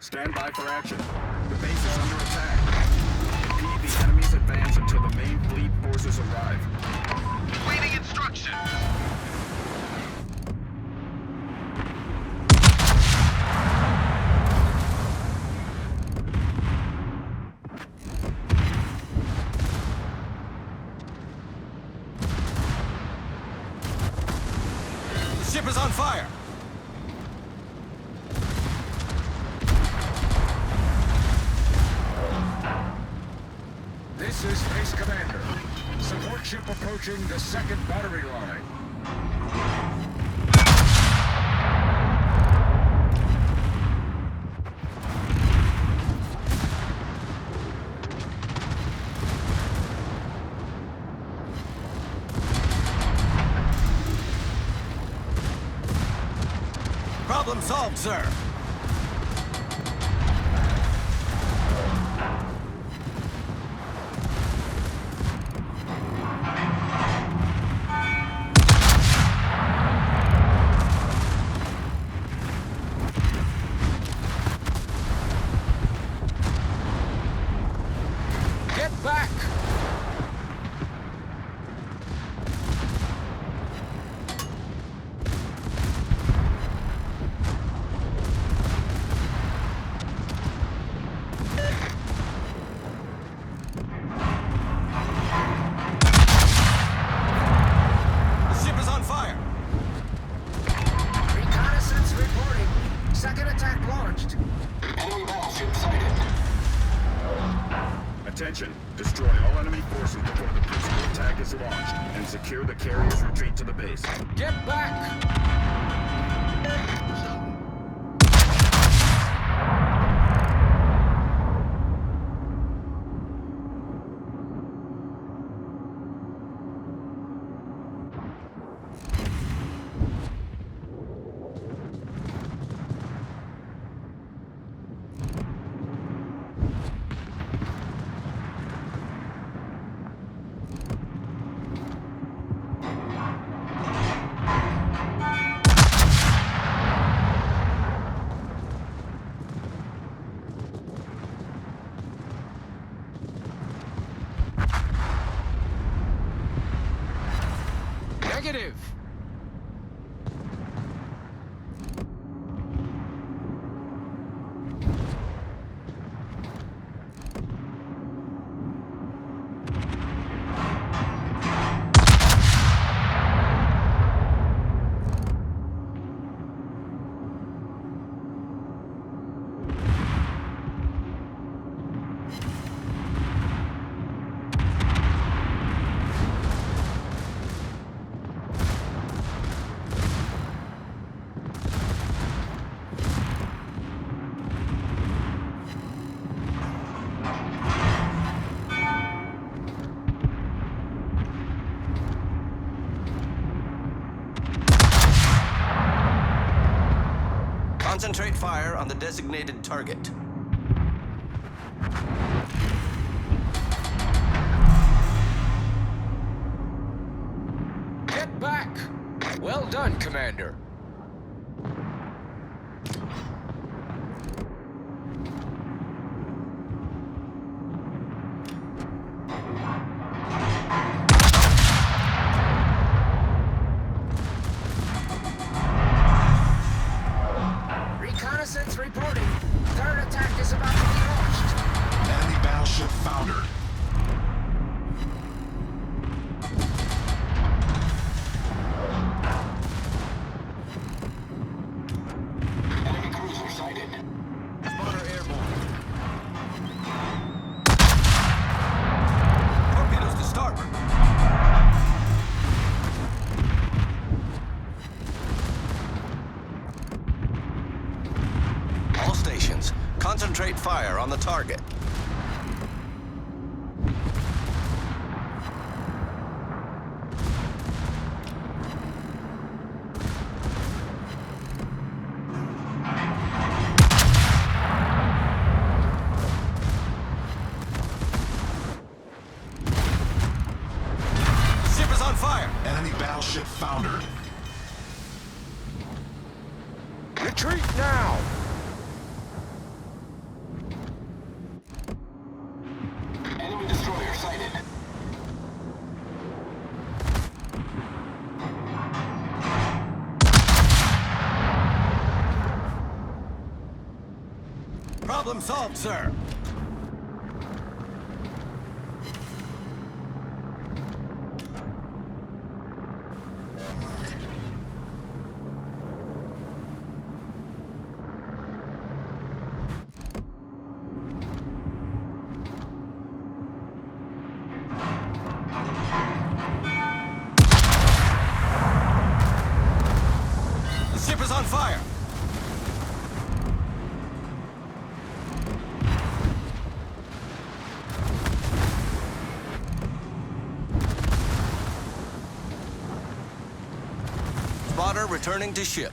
Stand by for action. The base is under attack. Impede the enemy's advance until the main fleet forces arrive. Waiting instruction. The ship is on fire! This is Base Commander. Support ship approaching the second battery line. Problem solved, sir. Get back! The ship is on fire! Reconnaissance reporting. Second attack launched. Enemy battleship sighted. Attention. Destroy all enemy forces before the principal attack is launched, and secure the carrier's retreat to the base. Get back! Negative! Concentrate fire on the designated target. Get back! Well done, Commander. Reconnaissance reporting. Third attack is about to be launched. Enemy battleship foundered. Enemy cruiser sighted. Spotter airborne. Torpedoes to starboard. All stations, concentrate fire on the target. Ship is on fire! Enemy battleship foundered. Retreat now! Problem solved, sir. The ship is on fire. Spotter returning to ship.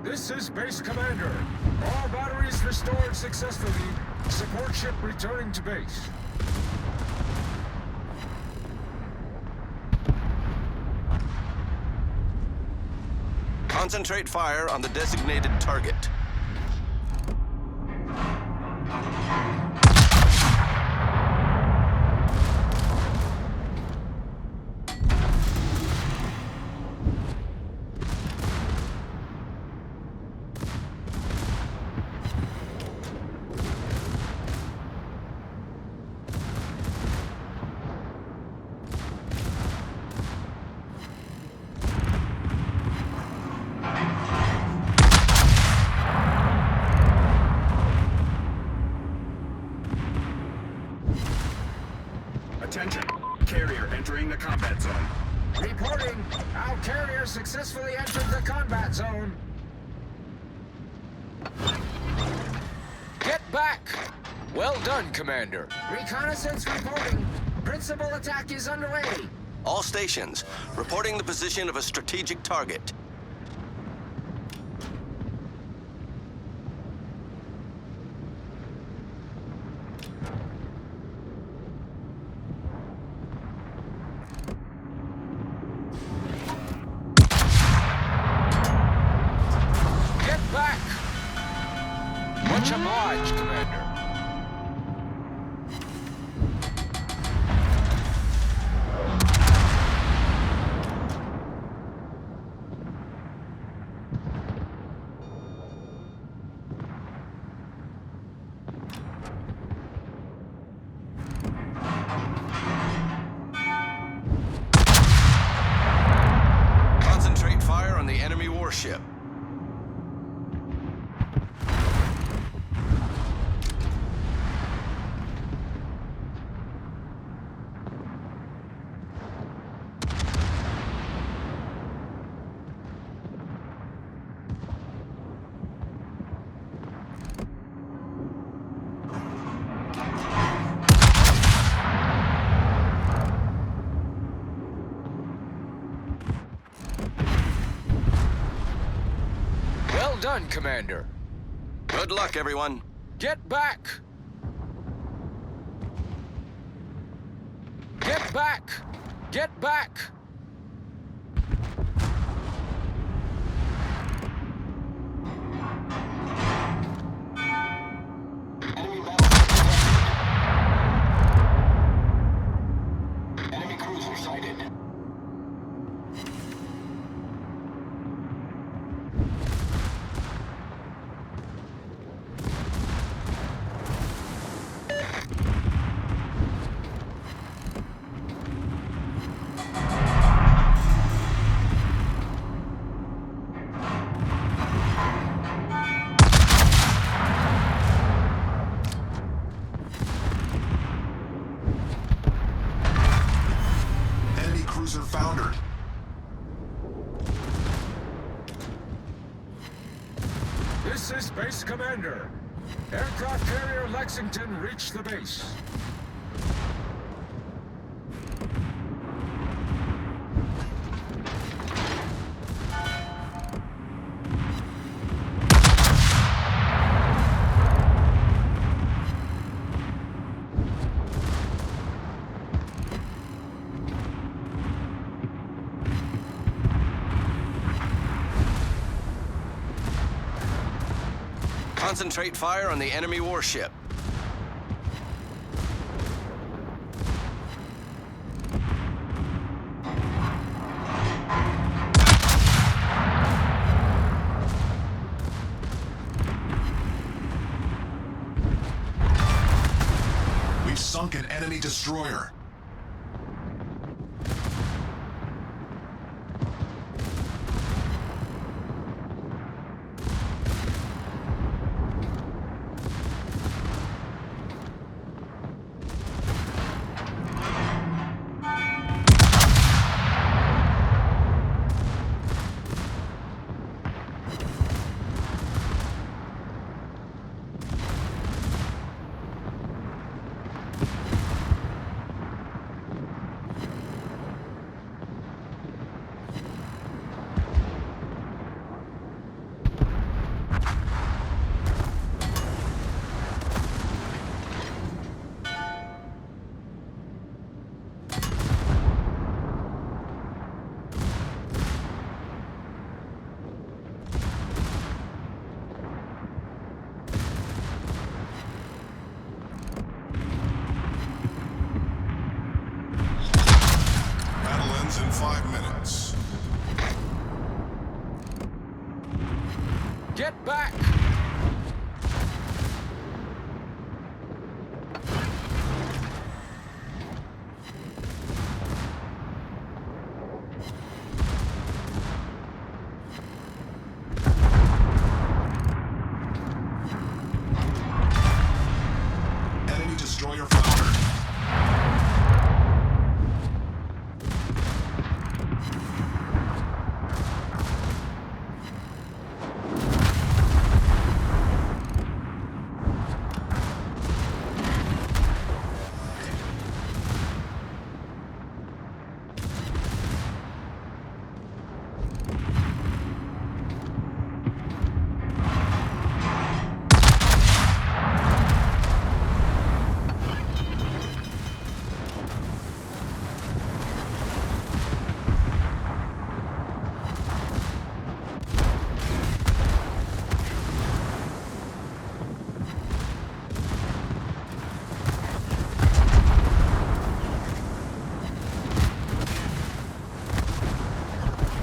This is Base Commander. All batteries restored successfully. Support ship returning to base. Concentrate fire on the designated target. Attention. Carrier entering the combat zone. Reporting. Our carrier successfully entered the combat zone. Get back! Well done, Commander. Reconnaissance reporting. Principal attack is underway. All stations, reporting the position of a strategic target. Get back! Much obliged, Commander. Concentrate fire on the enemy warship. done, Commander. Good luck, everyone. Get back! Get back! Get back! Enemy battleship detected. Enemy cruiser sighted. Enemy cruiser foundered. This is Base Commander. Aircraft carrier Lexington reached the base. Concentrate fire on the enemy warship. We've sunk an enemy destroyer. Battle ends in 5 minutes. Get back! Enemy destroyer foundered.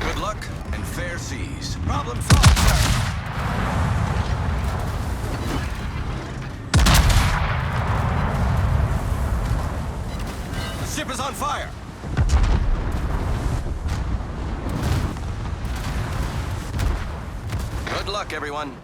Good luck and fair seas. Problem solved, sir. The ship is on fire. Good luck, everyone.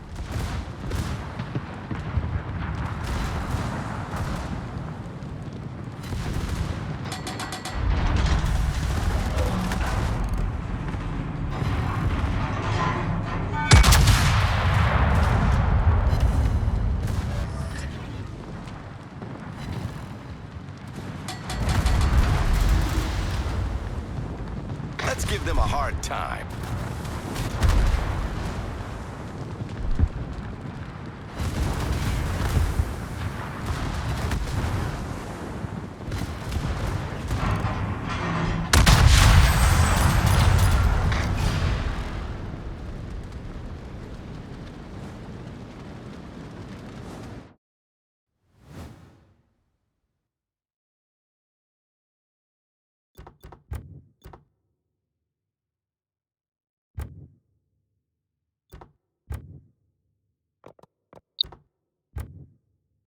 Let's give them a hard time.